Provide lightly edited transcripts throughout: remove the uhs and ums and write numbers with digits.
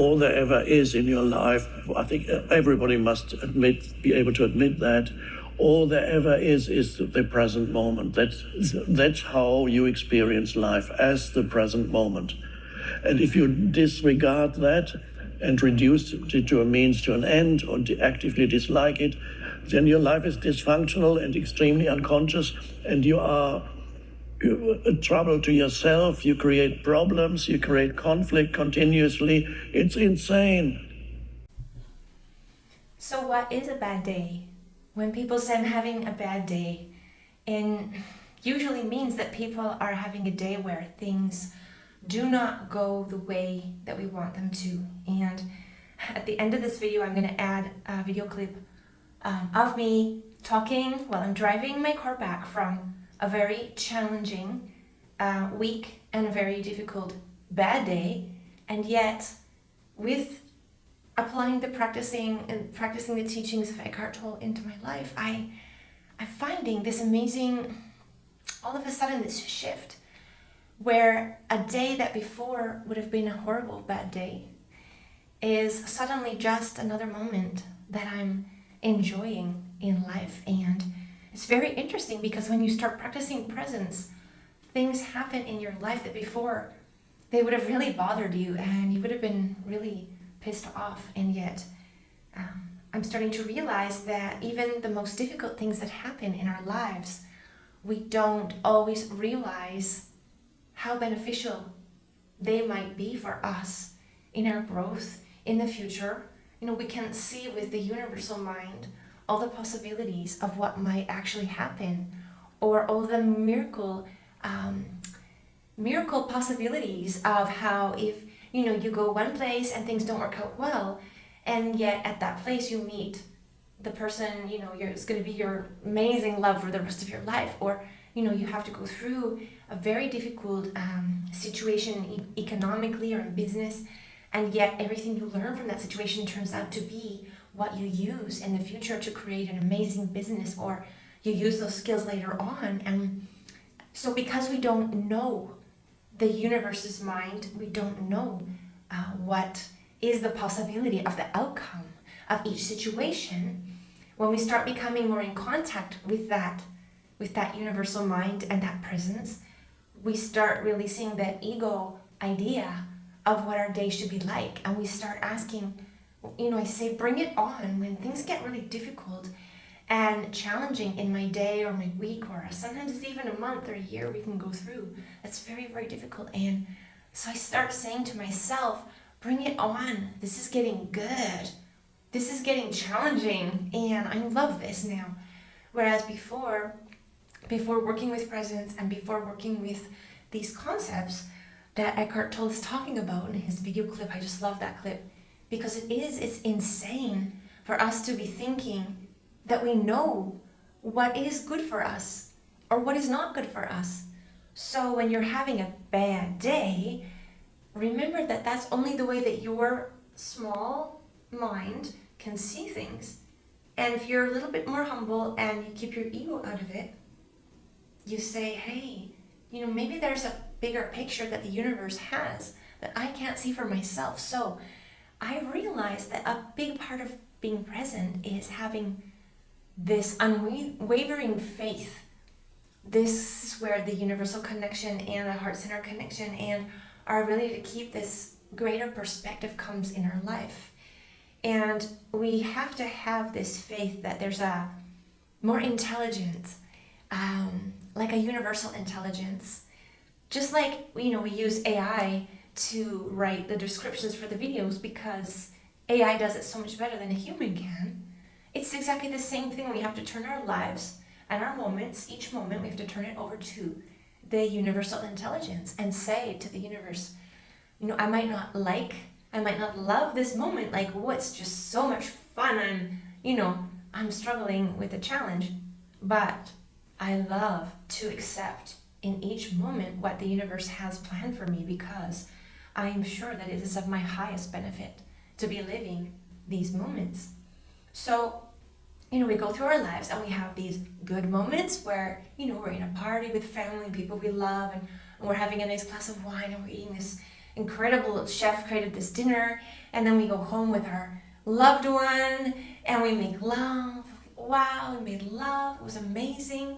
all there ever is in your life, I think everybody must be able to admit that, all there ever is the present moment. That's how you experience life, as the present moment. And if you disregard that and reduce it to a means to an end, or actively dislike it, then your life is dysfunctional and extremely unconscious, and you are a trouble to yourself. You create problems, you create conflict continuously. It's insane. So what is a bad day? When people say I'm having a bad day, it usually means that people are having a day where things do not go the way that we want them to. And at the end of this video, I'm going to add a video clip of me talking while I'm driving my car back from a very challenging week and a very difficult bad day, and yet with practicing the teachings of Eckhart Tolle into my life, I'm finding this amazing, all of a sudden, this shift where a day that before would have been a horrible bad day is suddenly just another moment that I'm enjoying in life. And it's very interesting because when you start practicing presence, things happen in your life that before they would have really bothered you and you would have been really pissed off. And yet I'm starting to realize that even the most difficult things that happen in our lives, we don't always realize how beneficial they might be for us in our growth in the future. We can see with the universal mind all the possibilities of what might actually happen, or all the miracle possibilities of how if you go one place and things don't work out well, and yet at that place you meet the person it's going to be your amazing love for the rest of your life, or you have to go through a very difficult situation economically or in business, and yet everything you learn from that situation turns out to be what you use in the future to create an amazing business, or you use those skills later on. And so because we don't know the universe's mind, we don't know what is the possibility of the outcome of each situation. When we start becoming more in contact with that universal mind and that presence, we start releasing that ego idea of what our day should be like, and we start asking, I say, bring it on. When things get really difficult and challenging in my day or my week, or sometimes it's even a month or a year we can go through, that's very, very difficult. And so I start saying to myself, bring it on. This is getting good. This is getting challenging, and I love this now. Whereas before working with presence and before working with these concepts that Eckhart Tolle is talking about in his video clip, I just love that clip, because it's insane for us to be thinking that we know what is good for us or what is not good for us. So when you're having a bad day, remember that that's only the way that your small mind can see things. And if you're a little bit more humble and you keep your ego out of it, you say, hey, maybe there's a bigger picture that the universe has that I can't see for myself. So I realized that a big part of being present is having this unwavering faith. This is where the universal connection and the heart center connection and our ability to keep this greater perspective comes in our life. And we have to have this faith that there's a more intelligence, like a universal intelligence. Just like, we use AI to write the descriptions for the videos because AI does it so much better than a human can. It's exactly the same thing. We have to turn our lives and our moments, each moment, we have to turn it over to the universal intelligence and say to the universe, I might not love this moment. Like, it's just so much fun. I'm struggling with a challenge, but I love to accept in each moment what the universe has planned for me, because I am sure that it is of my highest benefit to be living these moments. So, we go through our lives and we have these good moments where, we're in a party with family and people we love, and we're having a nice glass of wine and we're eating this incredible chef created this dinner, and then we go home with our loved one and we make love. Wow, we made love, it was amazing,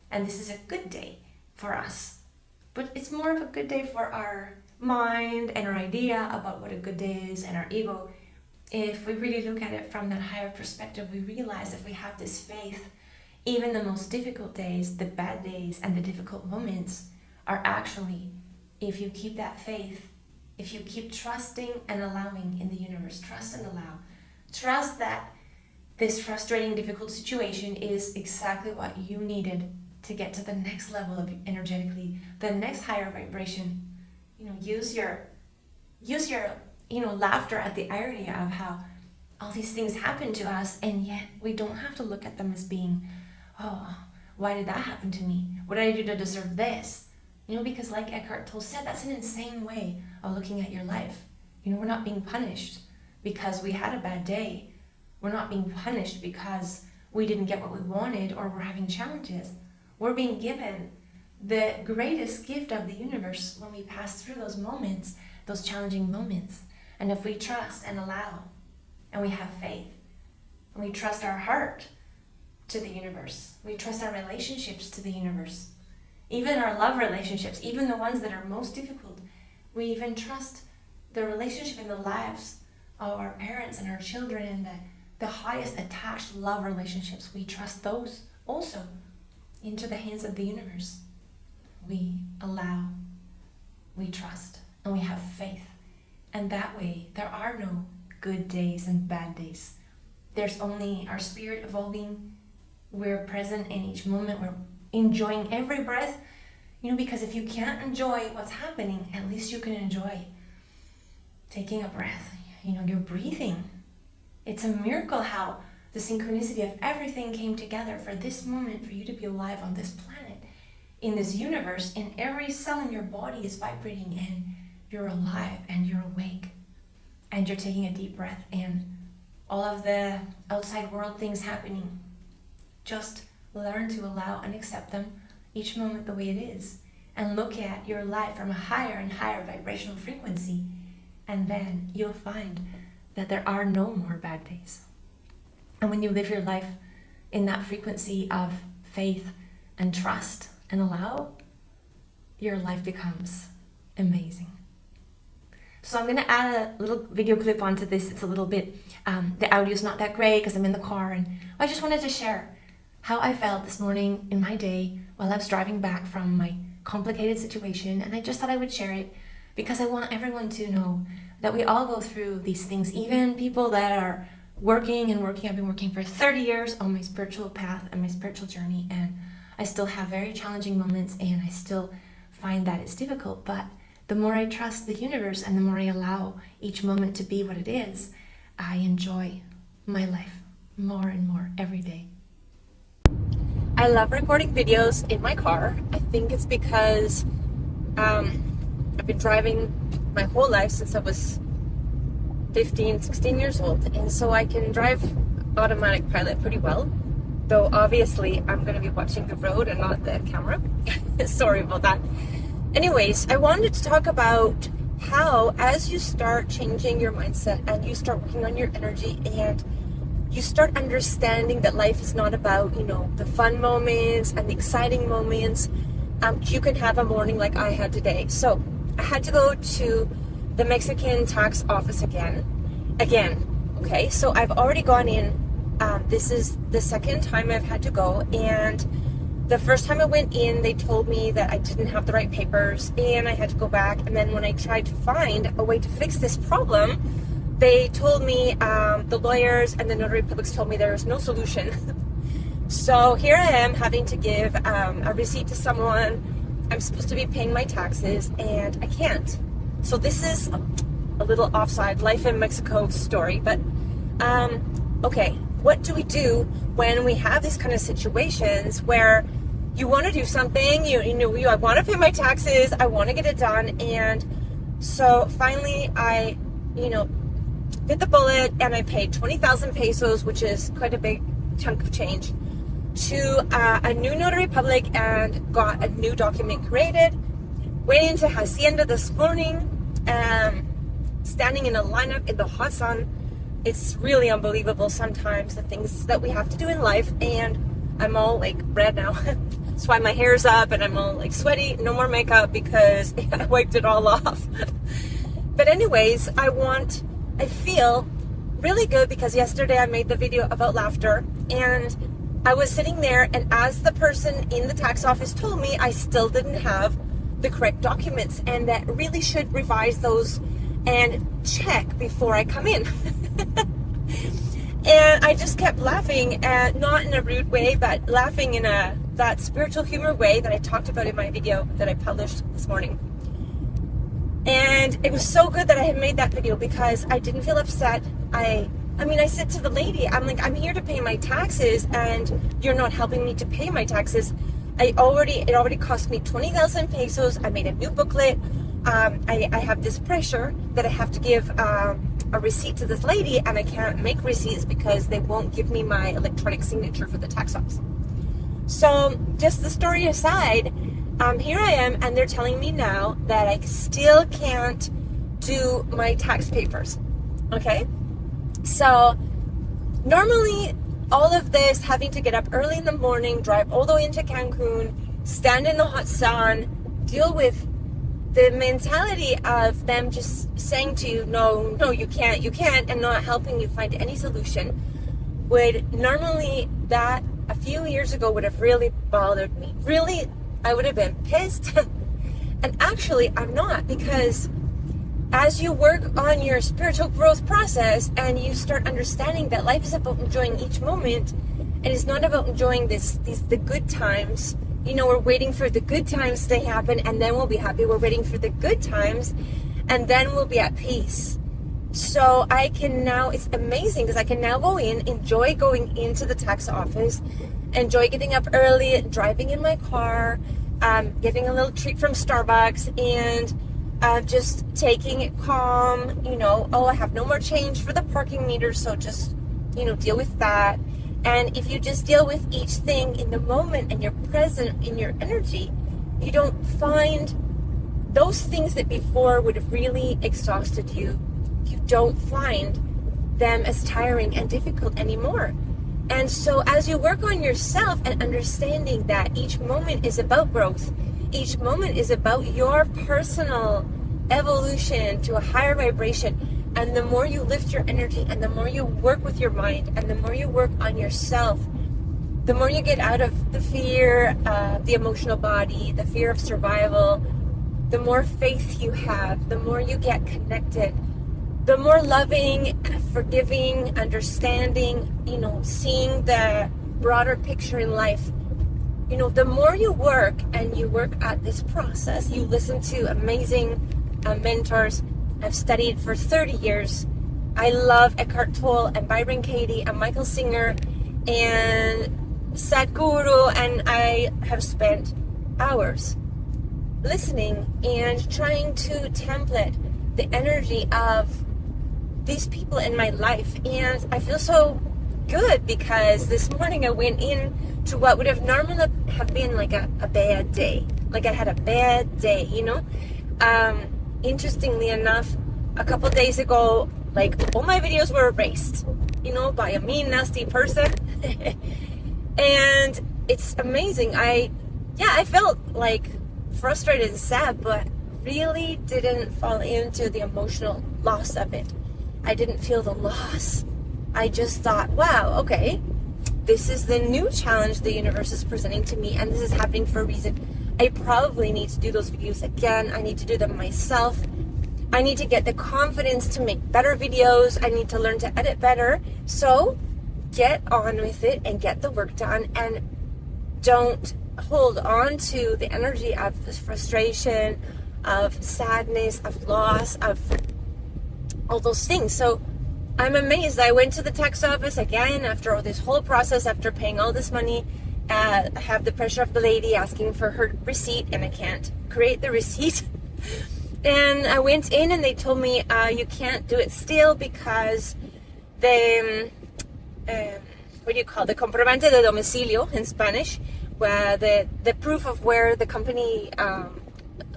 and this is a good day for us. But it's more of a good day for our mind and our idea about what a good day is, and our ego. If we really look at it from that higher perspective, we realize if we have this faith, even the most difficult days, the bad days, and the difficult moments are actually, if you keep that faith, if you keep trusting and allowing in the universe, trust and allow, trust that this frustrating, difficult situation is exactly what you needed to get to the next level of energetically, the next higher vibration. Use your laughter at the irony of how all these things happen to us, and yet we don't have to look at them as being, oh, why did that happen to me? What did I do to deserve this? Because like Eckhart Tolle said, that's an insane way of looking at your life. We're not being punished because we had a bad day. We're not being punished because we didn't get what we wanted or we're having challenges. We're being given the greatest gift of the universe when we pass through those moments, those challenging moments. And if we trust and allow, and we have faith, and we trust our heart to the universe, we trust our relationships to the universe, even our love relationships, even the ones that are most difficult, we even trust the relationship in the lives of our parents and our children, and the highest attached love relationships, we trust those also into the hands of the universe. We allow, we trust, and we have faith. And that way, there are no good days and bad days. There's only our spirit evolving. We're present in each moment. We're enjoying every breath. Because if you can't enjoy what's happening, at least you can enjoy taking a breath. You're breathing. It's a miracle how the synchronicity of everything came together for this moment, for you to be alive on this planet, in this universe, and every cell in your body is vibrating, and you're alive and you're awake and you're taking a deep breath, and all of the outside world things happening, just learn to allow and accept them each moment the way it is, and look at your life from a higher and higher vibrational frequency, and then you'll find that there are no more bad days. And when you live your life in that frequency of faith and trust and allow, your life becomes amazing. So I'm going to add a little video clip onto this. It's a little bit, the audio's not that great because I'm in the car, and I just wanted to share how I felt this morning in my day while I was driving back from my complicated situation, and I just thought I would share it because I want everyone to know that we all go through these things, even people that are working. I've been working for 30 years on my spiritual path and my spiritual journey, and I still have very challenging moments, and I still find that it's difficult, but the more I trust the universe and the more I allow each moment to be what it is, I enjoy my life more and more every day. I love recording videos in my car. I think it's because I've been driving my whole life since I was 15, 16 years old, and so I can drive automatic pilot pretty well, though obviously I'm going to be watching the road and not the camera. Sorry about that. Anyways, I wanted to talk about how, as you start changing your mindset and you start working on your energy and you start understanding that life is not about, the fun moments and the exciting moments, you can have a morning like I had today. So I had to go to the Mexican tax office again. Okay, so I've already gone in. This is the second time I've had to go, and the first time I went in, they told me that I didn't have the right papers and I had to go back. And then when I tried to find a way to fix this problem, they told me, the lawyers and the notary publics told me there was no solution. So here I am having to give a receipt to someone. I'm supposed to be paying my taxes and I can't. So this is a little offside life in Mexico story, but okay. What do we do when we have these kind of situations where you want to do something, I want to pay my taxes, I want to get it done, and so finally I, bit the bullet and I paid 20,000 pesos, which is quite a big chunk of change, to a new notary public and got a new document created. Went into Hacienda this morning, standing in a lineup in the hot sun. It's really unbelievable sometimes, the things that we have to do in life. And I'm all like red now. That's why my hair's up and I'm all like sweaty, no more makeup because I wiped it all off. But anyways, I feel really good because yesterday I made the video about laughter, and I was sitting there, and as the person in the tax office told me, I still didn't have the correct documents, and that really should revise those and check before I come in. And I just kept laughing, not in a rude way, but laughing in that spiritual humor way that I talked about in my video that I published this morning. And it was so good that I had made that video because I didn't feel upset. I said to the lady, I'm like, I'm here to pay my taxes and you're not helping me to pay my taxes. It already cost me 20,000 pesos. I made a new booklet. I have this pressure that I have to give a receipt to this lady, and I can't make receipts because they won't give me my electronic signature for the tax office. So just the story aside, here I am, and they're telling me now that I still can't do my tax papers. Okay? So normally all of this, having to get up early in the morning, drive all the way into Cancun, stand in the hot sun, deal with the mentality of them just saying to you, no, you can't, and not helping you find any solution, would normally, that a few years ago would have really bothered me. Really, I would have been pissed. And actually, I'm not, because as you work on your spiritual growth process and you start understanding that life is about enjoying each moment, and it's not about enjoying the good times. You know, we're waiting for the good times to happen and then we'll be happy. We're waiting for the good times and then we'll be at peace. So I can now, it's amazing because I can now go in, enjoy going into the tax office, enjoy getting up early, driving in my car, getting a little treat from Starbucks, and just taking it calm. You know, I have no more change for the parking meter, so just, deal with that. And if you just deal with each thing in the moment and you're present in your energy, you don't find those things that before would have really exhausted you. You don't find them as tiring and difficult anymore. And so as you work on yourself and understanding that each moment is about growth, each moment is about your personal evolution to a higher vibration, and the more you lift your energy and the more you work with your mind and the more you work on yourself, the more you get out of the fear, the emotional body, the fear of survival, the more faith you have, the more you get connected, the more loving, forgiving, understanding, seeing the broader picture in life. The more you work and you work at this process, you listen to amazing mentors. I've studied for 30 years. I love Eckhart Tolle and Byron Katie and Michael Singer and Sadhguru, and I have spent hours listening and trying to template the energy of these people in my life. And I feel so good because this morning I went in to what would have normally have been like a bad day. Like I had a bad day, Interestingly enough, a couple days ago, like all my videos were erased, by a mean, nasty person. And it's amazing. I felt like frustrated and sad, but really didn't fall into the emotional loss of it. I didn't feel the loss. I just thought, wow, okay, this is the new challenge the universe is presenting to me, and this is happening for a reason. I probably need to do those videos again. I need to do them myself. I need to get the confidence to make better videos. I need to learn to edit better. So get on with it and get the work done, and don't hold on to the energy of this frustration, of sadness, of loss, of all those things. So I'm amazed. I went to the tax office again after all this whole process, after paying all this money. I have the pressure of the lady asking for her receipt, and I can't create the receipt. And I went in and they told me you can't do it still because the the comprobante de domicilio in Spanish, where the proof of where the company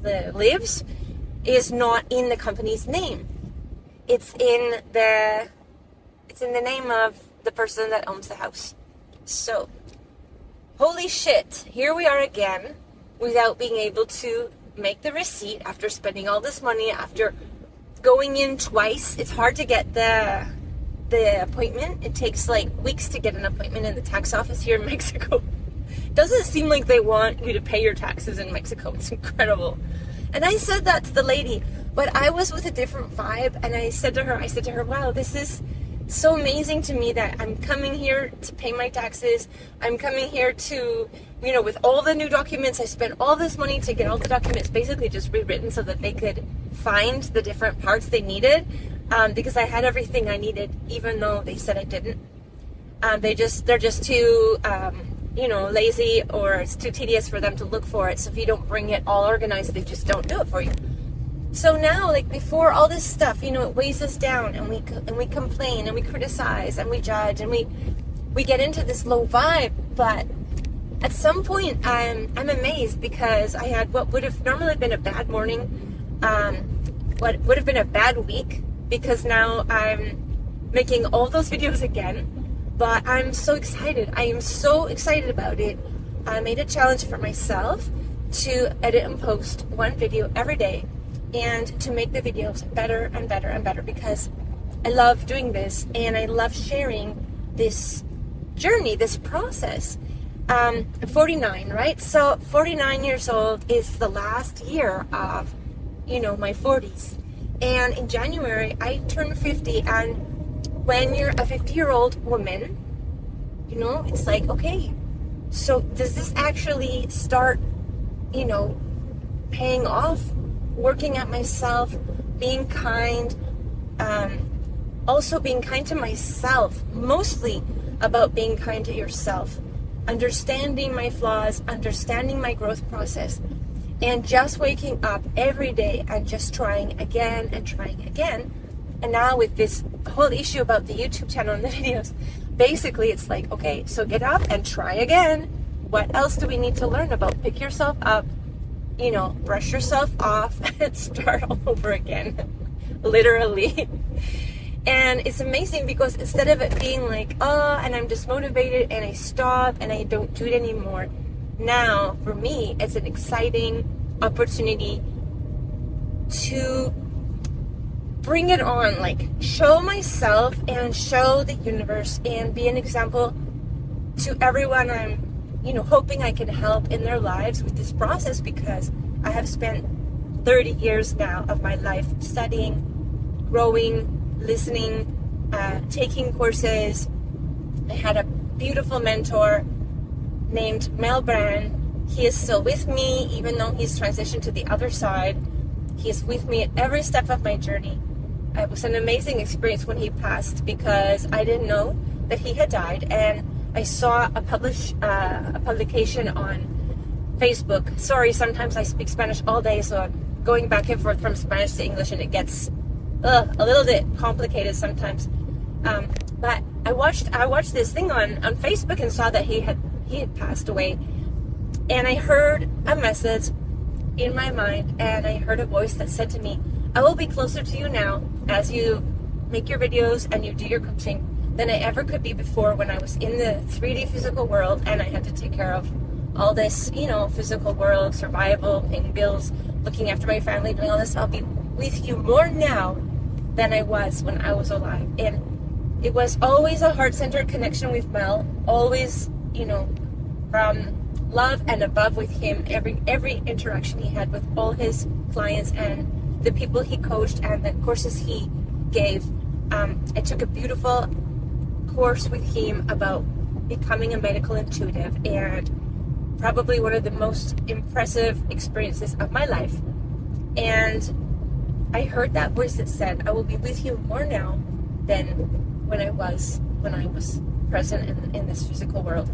lives, is not in the company's name. It's in the name of the person that owns the house. So, holy shit, here we are again without being able to make the receipt after spending all this money, after going in twice. It's hard to get the appointment. It takes like weeks to get an appointment in the tax office here in Mexico. Doesn't seem like they want you to pay your taxes in Mexico. It's incredible. And I said that to the lady, but I was with a different vibe, and I said to her, wow, this is so amazing to me that I'm coming here to pay my taxes. I'm coming here to, with all the new documents, I spent all this money to get all the documents basically just rewritten so that they could find the different parts they needed, because I had everything I needed, even though they said I didn't. They're just too, lazy, or it's too tedious for them to look for it. So if you don't bring it all organized, they just don't do it for you. So now, like before all this stuff, it weighs us down, and we complain and we criticize and we judge and we get into this low vibe. But at some point, I'm amazed, because I had what would have normally been a bad morning, what would have been a bad week, because now I'm making all those videos again. But I'm so excited. I am so excited about it. I made a challenge for myself to edit and post one video every day, and to make the videos better and better and better, because I love doing this and I love sharing this journey, this process. I'm 49, right? So 49 years old is the last year of, my 40s. And in January, I turned 50. And when you're a 50-year-old woman, it's like, okay, so does this actually start, paying off? Working at myself, being kind, also being kind to myself, mostly about being kind to yourself, understanding my flaws, understanding my growth process, and just waking up every day and just trying again and trying again. And now with this whole issue about the YouTube channel and the videos, basically it's like, okay, so get up and try again. What else do we need to learn about? Pick yourself up, brush yourself off and start all over again, literally. And it's amazing, because instead of it being like, and I'm dismotivated and I stop and I don't do it anymore, now for me it's an exciting opportunity to bring it on, like show myself and show the universe and be an example to everyone I'm hoping I can help in their lives with this process, because I have spent 30 years now of my life studying, growing, listening, taking courses. I had a beautiful mentor named Mel Brand. He is still with me, even though he's transitioned to the other side. He is with me at every step of my journey. It was an amazing experience when he passed, because I didn't know that he had died, and I saw a publication on Facebook. Sorry, sometimes I speak Spanish all day, so I'm going back and forth from Spanish to English, and it gets a little bit complicated sometimes. But I watched this thing on Facebook and saw that he had passed away, and I heard a message in my mind, and I heard a voice that said to me, I will be closer to you now as you make your videos and you do your coaching than I ever could be before, when I was in the 3D physical world and I had to take care of all this, physical world, survival, paying bills, looking after my family, doing all this. I'll be with you more now than I was when I was alive. And it was always a heart-centered connection with Mel, always, from love and above with him, every interaction he had with all his clients and the people he coached and the courses he gave. I took a beautiful course with him about becoming a medical intuitive, and probably one of the most impressive experiences of my life. And I heard that voice that said, I will be with you more now than when I was present in this physical world.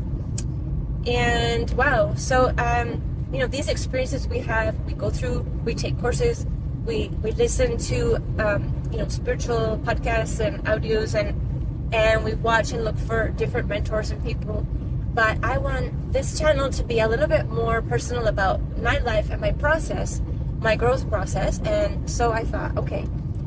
And wow, so these experiences we have, we go through, we take courses, we listen to spiritual podcasts and audios, and we watch and look for different mentors and people. But I want this channel to be a little bit more personal about my life and my process, my growth process. And so I thought, okay,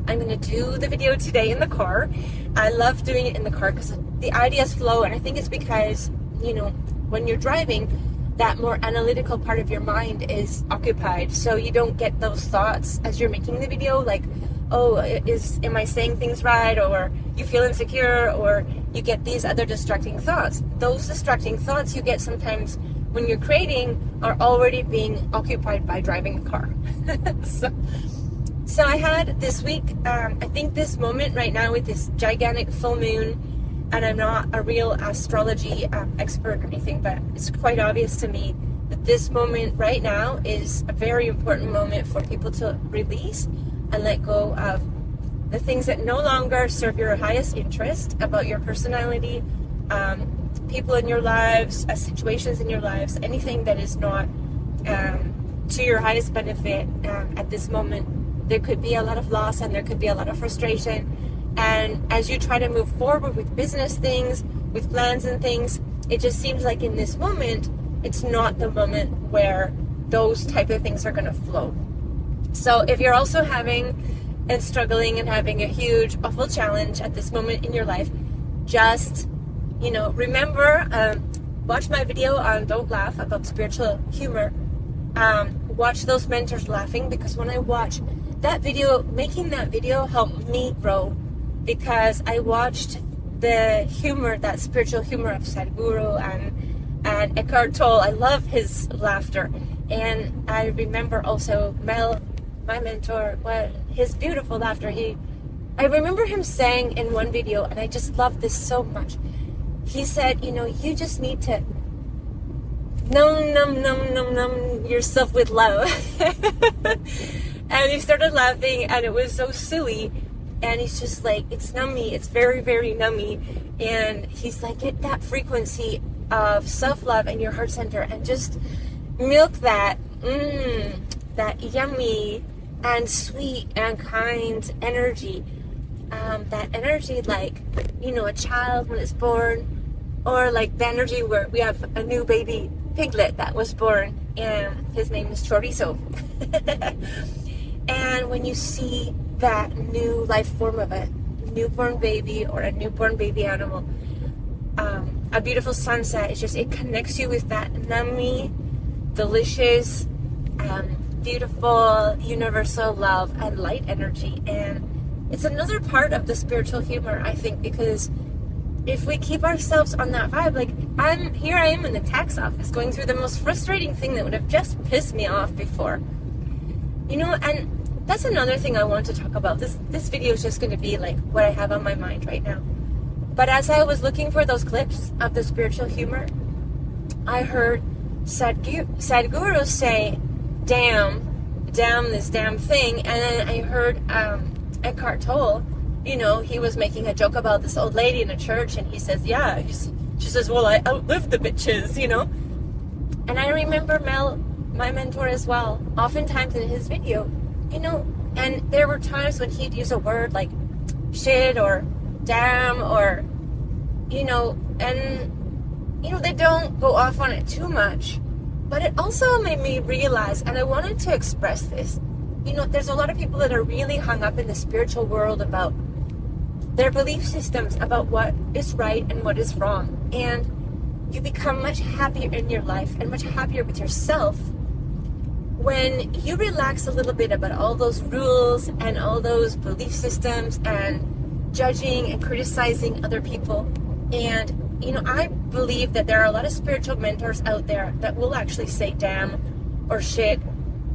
I'm going to do the video today in the car. I love doing it in the car because the ideas flow, and I think it's because, you know, when you're driving, that more analytical part of your mind is occupied, so you don't get those thoughts as you're making the video, like, oh, am I saying things right, or you feel insecure, or you get these other distracting thoughts. Those distracting thoughts you get sometimes when you're creating are already being occupied by driving a car. So I had this week, I think this moment right now with this gigantic full moon, and I'm not a real astrology expert or anything, but it's quite obvious to me that this moment right now is a very important moment for people to release and let go of the things that no longer serve your highest interest about your personality, people in your lives, situations in your lives, anything that is not to your highest benefit at this moment. There could be a lot of loss and there could be a lot of frustration. And as you try to move forward with business things, with plans and things, it just seems like in this moment, it's not the moment where those type of things are going to flow. So if you're also having and struggling and having a huge, awful challenge at this moment in your life, just, you know, remember, watch my video on Don't Laugh about spiritual humor. Watch those mentors laughing, because when I watch that video, making that video helped me grow, because I watched the humor, that spiritual humor of Sadhguru and Eckhart Tolle. I love his laughter. And I remember also Mel, my mentor, his beautiful laughter. I remember him saying in one video, and I just love this so much. He said, you know, you just need to numb yourself with love. And he started laughing, and it was so silly. And he's just like, it's nummy, it's very, very nummy. And he's like, get that frequency of self-love in your heart center and just milk that, that yummy and sweet and kind energy. That energy like, you know, a child when it's born, or like the energy where we have a new baby piglet that was born, and his name is Chorizo. And when you see that new life form of a newborn baby or a newborn baby animal, a beautiful sunset, it connects you with that nummy, delicious, beautiful, universal love and light energy. And it's another part of the spiritual humor, I think, because if we keep ourselves on that vibe, like I am in the tax office going through the most frustrating thing that would have just pissed me off before, you know. And that's another thing I want to talk about. This video is just going to be like what I have on my mind right now. But as I was looking for those clips of the spiritual humor, I heard Sadhguru say, damn this damn thing. And then I heard Eckhart Tolle, you know, he was making a joke about this old lady in a church, and he says, yeah, she says, well, I outlived the bitches, you know. And I remember Mel, my mentor as well, oftentimes in his video, you know, and there were times when he'd use a word like shit or damn or, you know, and, you know, they don't go off on it too much. But it also made me realize, and I wanted to express this, you know, there's a lot of people that are really hung up in the spiritual world about their belief systems, about what is right and what is wrong. And you become much happier in your life and much happier with yourself when you relax a little bit about all those rules and all those belief systems and judging and criticizing other people. And, you know, I believe that there are a lot of spiritual mentors out there that will actually say damn or shit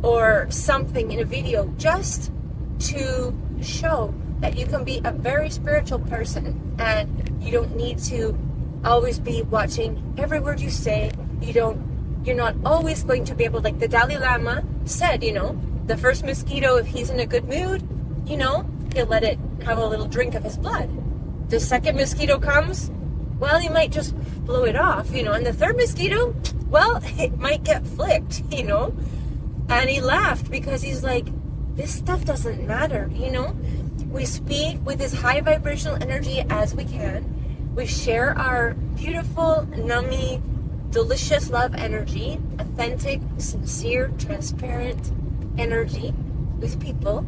or something in a video just to show that you can be a very spiritual person, and you don't need to always be watching every word you say. You're not always going to be able, like the Dalai Lama said, you know, the first mosquito, if he's in a good mood, you know, he'll let it have a little drink of his blood. The second mosquito comes, well, he might just blow it off, you know, and the third mosquito, well, it might get flicked, you know. And he laughed because he's like, this stuff doesn't matter, you know. We speak with as high vibrational energy as we can. We share our beautiful, nummy, delicious love energy, authentic, sincere, transparent, energy with people.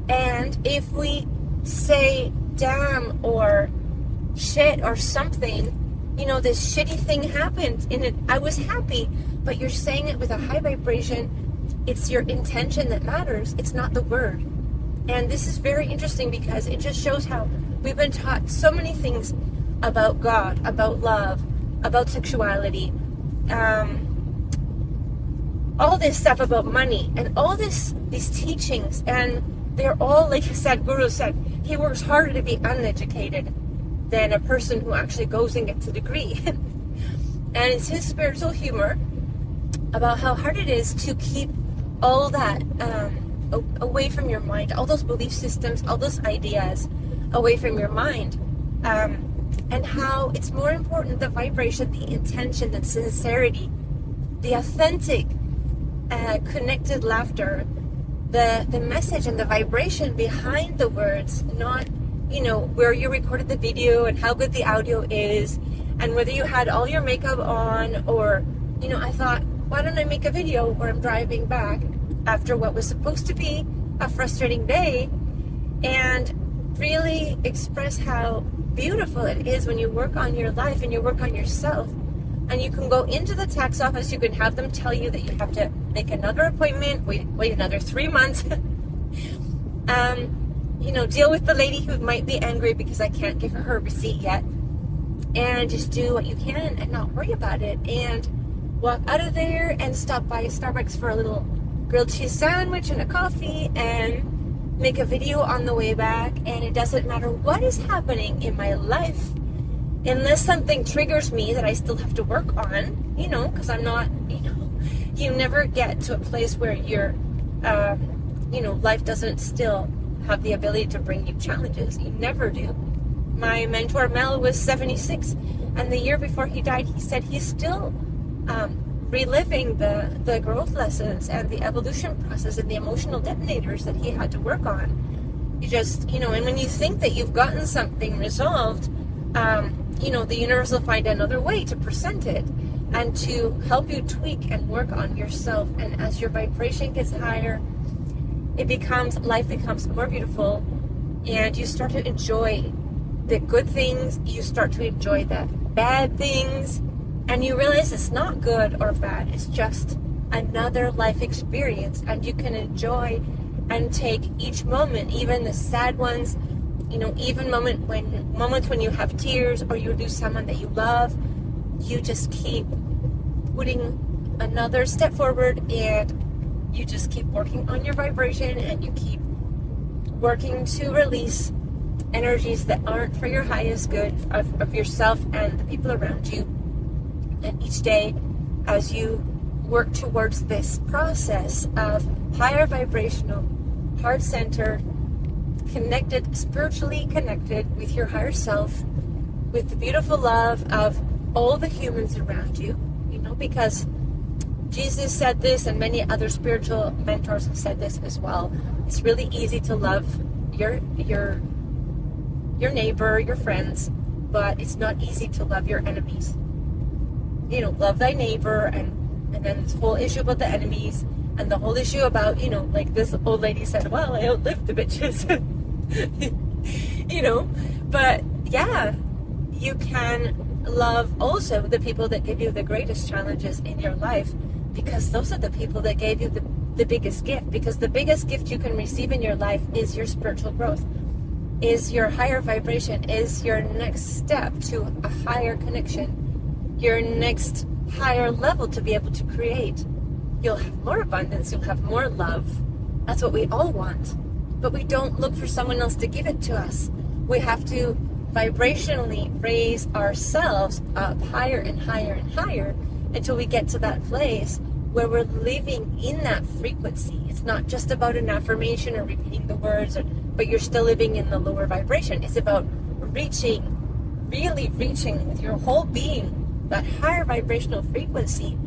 And if we say damn or shit or something, this shitty thing happened and I was happy, but you're saying it with a high vibration. It's your intention that matters. It's not the word. And this is very interesting because it just shows how we've been taught so many things about God, about love, about sexuality, all this stuff about money, and all these teachings, and they're all, like Sadhguru said, he works harder to be uneducated than a person who actually goes and gets a degree. And it's his spiritual humor about how hard it is to keep all that away from your mind, all those belief systems, all those ideas away from your mind, and how it's more important, the vibration, the intention, the sincerity, the authentic connected laughter, the message and the vibration behind the words, not where you recorded the video and how good the audio is and whether you had all your makeup on, or I thought, why don't I make a video where I'm driving back after what was supposed to be a frustrating day, and really express how beautiful it is when you work on your life and you work on yourself. And you can go into the tax office, you can have them tell you that you have to make another appointment, wait another 3 months, deal with the lady who might be angry because I can't give her receipt yet, and just do what you can and not worry about it, and walk out of there and stop by Starbucks for a little grilled cheese sandwich and a coffee and make a video on the way back. And it doesn't matter what is happening in my life, unless something triggers me that I still have to work on, because I'm not, you never get to a place where you're, life doesn't still have the ability to bring you challenges. You never do. My mentor Mel was 76, and the year before he died, he said he's still reliving the growth lessons and the evolution process and the emotional detonators that he had to work on. You just, and when you think that you've gotten something resolved, the universe will find another way to present it and to help you tweak and work on yourself. And as your vibration gets higher, life becomes more beautiful, and you start to enjoy the good things, you start to enjoy the bad things, and you realize it's not good or bad, it's just another life experience, and you can enjoy and take each moment, even the sad ones, even moments when you have tears or you lose someone that you love, you just keep putting another step forward, and you just keep working on your vibration, and you keep working to release energies that aren't for your highest good of yourself and the people around you. And each day, as you work towards this process of higher vibrational, heart-centered, connected, spiritually connected with your higher self, with the beautiful love of all the humans around you, because Jesus said this, and many other spiritual mentors have said this as well. It's really easy to love your neighbor, your friends, but it's not easy to love your enemies. Love thy neighbor, and then this whole issue about the enemies, and the whole issue about, like this old lady said, well, I outlived the bitches. But yeah, you can love also the people that give you the greatest challenges in your life, because those are the people that gave you the biggest gift. Because the biggest gift you can receive in your life is your spiritual growth, is your higher vibration, is your next step to a higher connection, your next higher level to be able to create. You'll have more abundance, you'll have more love. That's what we all want. But we don't look for someone else to give it to us. We have to vibrationally raise ourselves up higher and higher and higher until we get to that place where we're living in that frequency. It's not just about an affirmation or repeating the words, but you're still living in the lower vibration. It's about really reaching with your whole being that higher vibrational frequency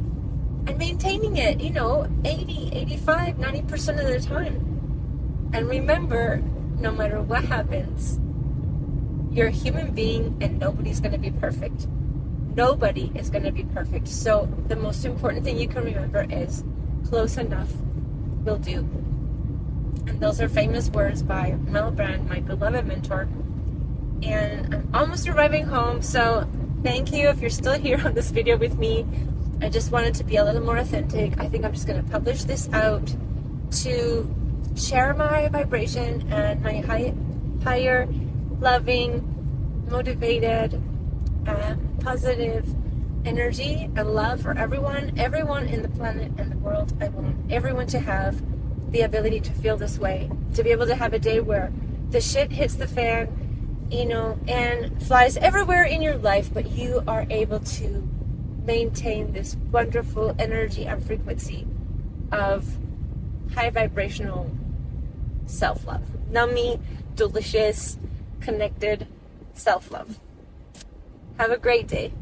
and maintaining it, 80, 85, 90% of the time. And remember, no matter what happens, you're a human being and nobody's going to be perfect. Nobody is going to be perfect. So the most important thing you can remember is close enough will do. And those are famous words by Mel Brand, my beloved mentor. And I'm almost arriving home, so thank you if you're still here on this video with me. I just wanted to be a little more authentic. I think I'm just going to publish this out to share my vibration and my higher, loving, motivated, positive energy and love for everyone in the planet and the world. I want everyone to have the ability to feel this way, to be able to have a day where the shit hits the fan, and flies everywhere in your life, but you are able to maintain this wonderful energy and frequency of high vibrational self-love. Nummy, delicious, connected self-love. Have a great day.